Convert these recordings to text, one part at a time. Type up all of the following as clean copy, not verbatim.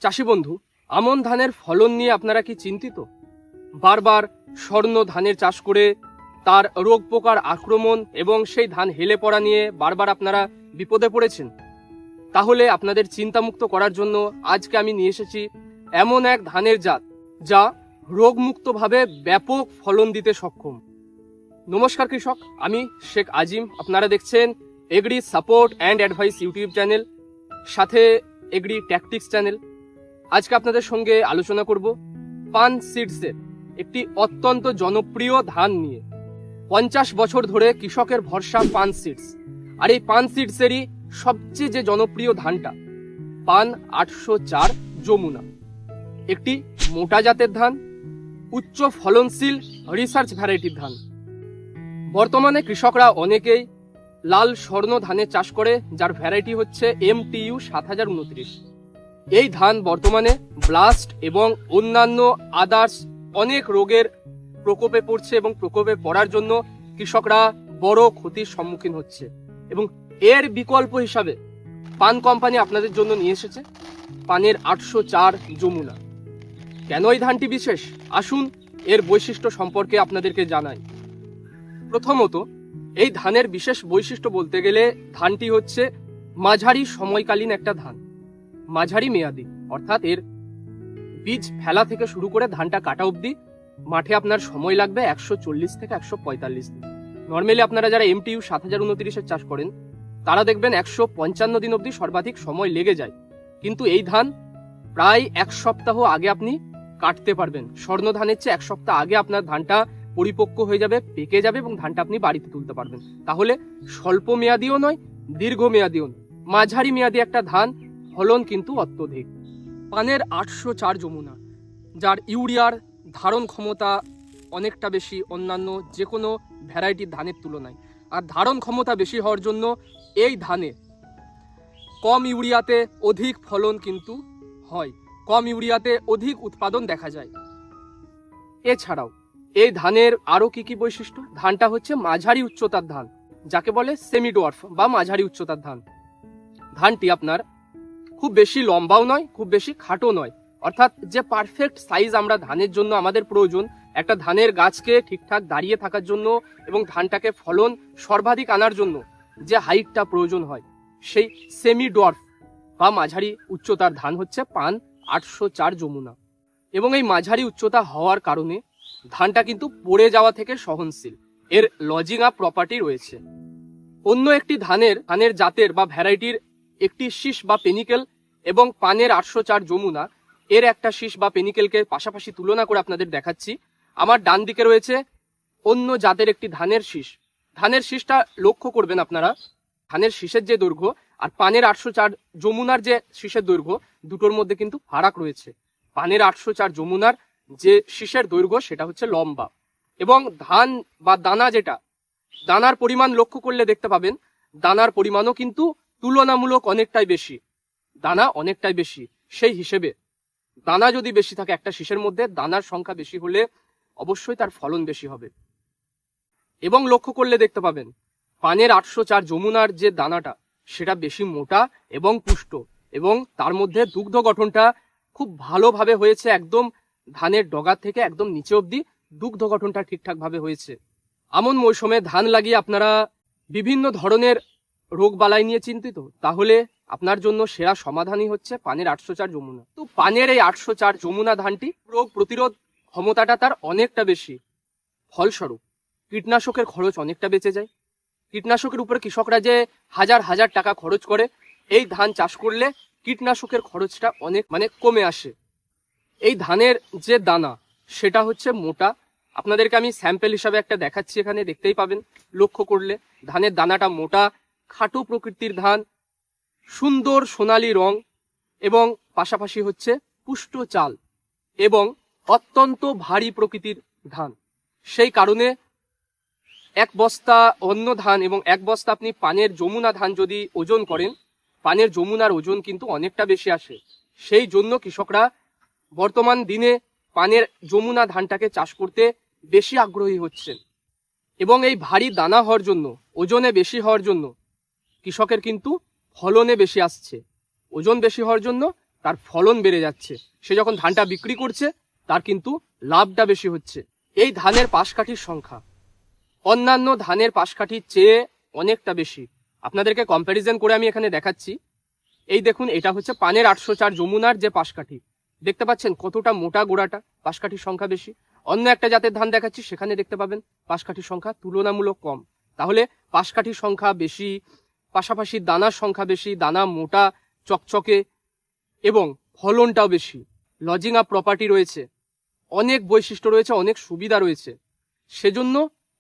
চাষি বন্ধু, আমন ধানের ফলন নিয়ে আপনারা কি চিন্তিত? বারবার স্বর্ণ ধানের চাষ করে তার রোগ পোকার আক্রমণ এবং সেই ধান হেলে পড়া নিয়ে বারবার আপনারা বিপদে পড়েছেন। তাহলে আপনাদের চিন্তামুক্ত করার জন্য আজকে আমি নিয়ে এসেছি এমন এক ধানের জাত যা রোগমুক্তভাবে ব্যাপক ফলন দিতে সক্ষম। নমস্কার কৃষক, আমি শেখ আজিম। আপনারা দেখছেন agri support and advice YouTube channel, সাথে এগ্রি ট্যাকটিক্স চ্যানেল। আজকে আপনাদের সঙ্গে আলোচনা করব পান সিডসের একটি অত্যন্ত জনপ্রিয় ধান নিয়ে। 50 বছর ধরে কৃষকের ভরসা পান সিডস, আর এই পান সিডসেরই সবচেয়ে যে জনপ্রিয় ধানটা পান 804 যমুনা। একটি মোটা জাতের ধান, উচ্চ ফলনশীল রিসার্চ ভ্যারাইটির ধান। বর্তমানে কৃষকরা অনেকেই লাল স্বর্ণ ধানের চাষ করে, যার ভ্যারাইটি হচ্ছে MTU 7029। এই ধান বর্তমানে ব্লাস্ট এবং অন্যান্য আদার্স অনেক রোগের প্রকোপে পড়ছে এবং প্রকোপে পড়ার জন্য কৃষকরা বড় ক্ষতির সম্মুখীন হচ্ছে। এবং এর বিকল্প হিসাবে পান কোম্পানি আপনাদের জন্য নিয়ে এসেছে পানের 804 যমুনা। কেন এই ধানটি বিশেষ, আসুন এর বৈশিষ্ট্য সম্পর্কে আপনাদেরকে জানাই। প্রথমত, এই ধানের বিশেষ বৈশিষ্ট্য বলতে গেলে ধানটি হচ্ছে মাঝারি সময়কালীন একটা ধান, মাঝারি মেয়াদি, অর্থাৎ এর বীজ ফেলা থেকে শুরু করে ধানটা কাটা অবধি মাঠে আপনার সময় লাগবে 140 থেকে 145 দিন। নর্মালি আপনারা যারা MTU 7029 চাষ করেন তারা দেখবেন 155 দিন অবধি সর্বাধিক সময় লেগে যায়, কিন্তু এই ধান প্রায় 1 সপ্তাহ আগে আপনি কাটতে পারবেন। স্বর্ণ ধানের চেয়ে 1 সপ্তাহ আগে আপনার ধানটা পরিপক্ক হয়ে যাবে, পেকে যাবে এবং ধানটা আপনি বাড়িতে তুলতে পারবেন। তাহলে স্বল্প মেয়াদিও নয়, দীর্ঘ মেয়াদিও নয়, মাঝারি মেয়াদি একটা ধান, ফলন কিন্তু অত্যধিক। পানের 804 যমুনা, যার ইউরিয়ার ধারণ ক্ষমতা অনেকটা বেশি অন্যান্য যে কোনো ভ্যারাইটির ধানের তুলনায়। আর ধারণ ক্ষমতা বেশি হওয়ার জন্য এই ধানে কম ইউরিয়াতে অধিক ফলন কিন্তু হয়, কম ইউরিয়াতে অধিক উৎপাদন দেখা যায়। এছাড়াও এই ধানের আরো কি কি বৈশিষ্ট্য, ধানটা হচ্ছে মাঝারি উচ্চতার ধান, যাকে বলে সেমি ডোয়ার্ফ বা মাঝারি উচ্চতার ধান। ধানটি আপনার খুব বেশি লম্বাও নয়, খুব বেশি খাটো নয়, অর্থাৎ যে পারফেক্ট সাইজ আমরা ধানের জন্য আমাদের প্রয়োজন, একটা ধানের গাছকে ঠিকঠাক দাঁড়িয়ে থাকার জন্য এবং ধানটাকে ফলন সর্বাধিক আনার জন্য যে হাইটটা প্রয়োজন হয়, সেই সেমি ডোয়ার্ফ বা মাঝারি উচ্চতার ধান হচ্ছে পান 804 যমুনা। এবং এই মাঝারি উচ্চতা হওয়ার কারণে ধানটা কিন্তু পড়ে যাওয়া থেকে সহনশীল, এর লজিং আপ প্রপার্টি রয়েছে। অন্য একটি ধানের জাতের বা ভ্যারাইটির একটি শীষ বা পেনিকেল এবং পানের 804 যমুনা এর একটা শীষ বা পেনিকেলকে পাশাপাশি তুলনা করে আপনাদের দেখাচ্ছি। আমার ডান দিকে রয়েছে অন্য জাতের একটি ধানের শীষ। ধানের শীষটা লক্ষ্য করবেন আপনারা, ধানের শীষের যে দৈর্ঘ্য আর পানের 804 যমুনার যে শীষের দৈর্ঘ্য, দুটোর মধ্যে কিন্তু ফারাক রয়েছে। পানের 804 যমুনার যে শীষের দৈর্ঘ্য সেটা হচ্ছে লম্বা, এবং ধান বা দানা, যেটা দানার পরিমাণ লক্ষ্য করলে দেখতে পাবেন দানার পরিমাণও কিন্তু তুলনামূলক অনেকটাই বেশি, দানা অনেকটাই বেশি। সেই হিসেবে দানা যদি বেশি থাকে একটা শীষের মধ্যে, দানার সংখ্যা বেশি হলে অবশ্যই তার ফলন বেশি হবে। এবং লক্ষ্য করলে দেখতে পাবেন পানের 804 যমুনার যে দানাটা সেটা বেশি মোটা এবং পুষ্ট, এবং তার মধ্যে দুগ্ধ গঠনটা খুব ভালোভাবে হয়েছে, একদম ধানের ডগা থেকে একদম নিচে অবধি দুগ্ধ গঠনটা ঠিকঠাক ভাবে হয়েছে। আমন মৌসুমে ধান লাগিয়ে আপনারা বিভিন্ন ধরনের রোগ বালাই নিয়ে চিন্তিত, তাহলে আপনার জন্য সেরা সমাধানই হচ্ছে পানের 804 যমুনা। তো পানের এই 804 যমুনা ধানটি রোগ প্রতিরোধ ক্ষমতাটা তার অনেকটা বেশি, ফলস্বরূপ কীটনাশকের খরচ অনেকটা বেঁচে যায়। কীটনাশকের উপরে কৃষকরা যে হাজার হাজার টাকা খরচ করে, এই ধান চাষ করলে কীটনাশকের খরচটা অনেক কমে আসে। এই ধানের যে দানা সেটা হচ্ছে মোটা, আপনাদেরকে আমি স্যাম্পল হিসাবে একটা দেখাচ্ছি, এখানে দেখতেই পাবেন। লক্ষ্য করলে ধানের দানাটা মোটা, খাটো প্রকৃতির ধান, সুন্দর সোনালী রং, এবং পাশাপাশি হচ্ছে পুষ্ট চাল এবং অত্যন্ত ভারী প্রকৃতির ধান। সেই কারণে এক বস্তা অন্য ধান এবং এক বস্তা আপনি পানের যমুনা ধান যদি ওজন করেন, পানের যমুনার ওজন কিন্তু অনেকটা বেশি আসে। সেই জন্য কৃষকরা বর্তমান দিনে পানের যমুনা ধানটাকে চাষ করতে বেশি আগ্রহী হচ্ছেন। এবং এই ভারী দানা হওয়ার জন্য, ওজনে বেশি হওয়ার জন্য কৃষকের কিন্তু ফলনে বেশি আসছে। ওজন বেশি হওয়ার জন্য তার ফলন বেড়ে যাচ্ছে, সে যখন ধানটা বিক্রি করছে তার কিন্তু লাভটা বেশি হচ্ছে। এই ধানের পাশকাঠির সংখ্যা অন্যান্য ধানের পাশকাঠির চেয়ে অনেকটা বেশি। আপনাদেরকে কম্প্যারিজন করে আমি এখানে দেখাচ্ছি। এই দেখুন, এটা হচ্ছে পানের 804 যমুনার যে পাশকাঠি, দেখতে পাচ্ছেন কতটা মোটা গোড়াটা, পাশকাঠির সংখ্যা বেশি। অন্য একটা জাতের ধান দেখাচ্ছি, সেখানে দেখতে পাবেন পাশকাঠির সংখ্যা তুলনামূলক কম। তাহলে পাশকাঠির সংখ্যা বেশি, পাশাপাশি দানার সংখ্যা বেশি, দানা মোটা চকচকে এবং ফলনটাও বেশি, লজিং আপ প্রপার্টি রয়েছে, অনেক বৈশিষ্ট্য রয়েছে, অনেক সুবিধা রয়েছে। সেজন্য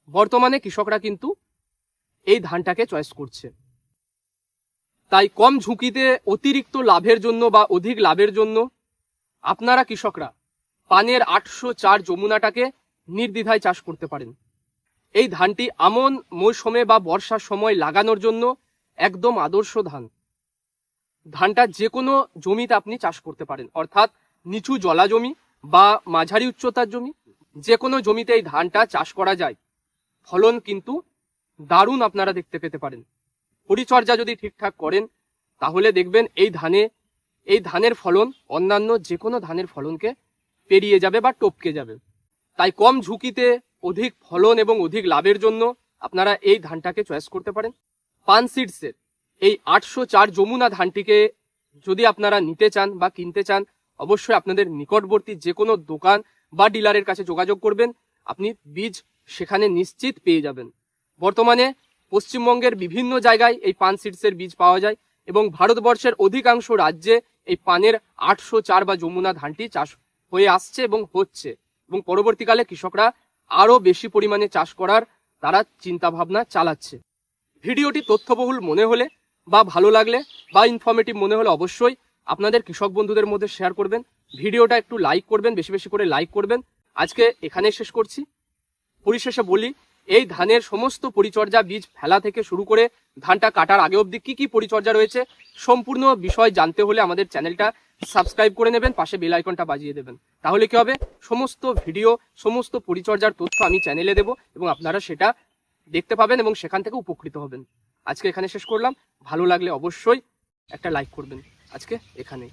বর্তমানে কৃষকরা কিন্তু এই ধানটাকে চয়েস করছে। তাই কম ঝুঁকিতে অতিরিক্ত লাভের জন্য বা অধিক লাভের জন্য আপনারা কৃষকরা পানের 804 যমুনাটাকে নির্দ্বিধায় চাষ করতে পারেন। এই ধানটি আমন মৌসুমে বা বর্ষার সময় লাগানোর জন্য একদম আদর্শ ধান। ধানটা যে কোনো জমিতে আপনি চাষ করতে পারেন, অর্থাৎ নিচু জলা জমি বা মাঝারি উচ্চতার জমি, যে কোনো জমিতে এই ধানটা চাষ করা যায়। ফলন কিন্তু দারুণ আপনারা দেখতে পেতে পারেন। পরিচর্যা যদি ঠিকঠাক করেন তাহলে দেখবেন এই ধানের ফলন অন্যান্য যে কোনো ধানের ফলনকে পেরিয়ে যাবে বা টপকে যাবে। তাই কম ঝুঁকিতে অধিক ফলন এবং অধিক লাভের জন্য আপনারা এই ধানটাকে চয়েস করতে পারেন। পান সিডসের এই 804 যমুনা ধানটিকে যদি আপনারা নিতে চান বা কিনতে চান, অবশ্যই আপনাদের নিকটবর্তী যে কোনো দোকান বা ডিলারের কাছে যোগাযোগ করবেন, আপনি বীজ সেখানে নিশ্চিত পেয়ে যাবেন। বর্তমানে পশ্চিমবঙ্গের বিভিন্ন জায়গায় এই পান সিডসের বীজ পাওয়া যায় এবং ভারতবর্ষের অধিকাংশ রাজ্যে এই পানের 804 বা যমুনা ধানটি চাষ হয়ে আসছে এবং হচ্ছে, এবং পরবর্তীকালে কৃষকরা আরো বেশি পরিমাণে চাষ করার তারা চিন্তা ভাবনা চালাচ্ছে। ভিডিওটি তথ্যবহুল মনে হলে বা ভালো লাগলে বা ইনফরমেটিভ মনে হলে অবশ্যই আপনাদের কৃষক বন্ধুদের মধ্যে শেয়ার করবেন। ভিডিওটা একটু লাইক করবেন, বেশি বেশি করে লাইক করবেন। আজকে এখানেই শেষ করছি। পরিশেষে বলি, এই ধানের সমস্ত পরিচর্যা, বীজ ফেলা থেকে শুরু করে ধানটা কাটার আগে অবধি কি কি পরিচর্যা রয়েছে, সম্পূর্ণ বিষয় জানতে হলে আমাদের চ্যানেলটা সাবস্ক্রাইব করে নেবেন, পাশে বেল আইকনটা বাজিয়ে দেবেন। তাহলে কি হবে, সমস্ত ভিডিও, সমস্ত পরিচর্যার তথ্য আমি চ্যানেলে দেব এবং আপনারা সেটা দেখতে পাবেন এবং সেখান থেকে উপকৃত হবেন। আজকে এখানে শেষ করলাম। ভালো লাগলে অবশ্যই একটা লাইক করবেন। আজকে এখানেই।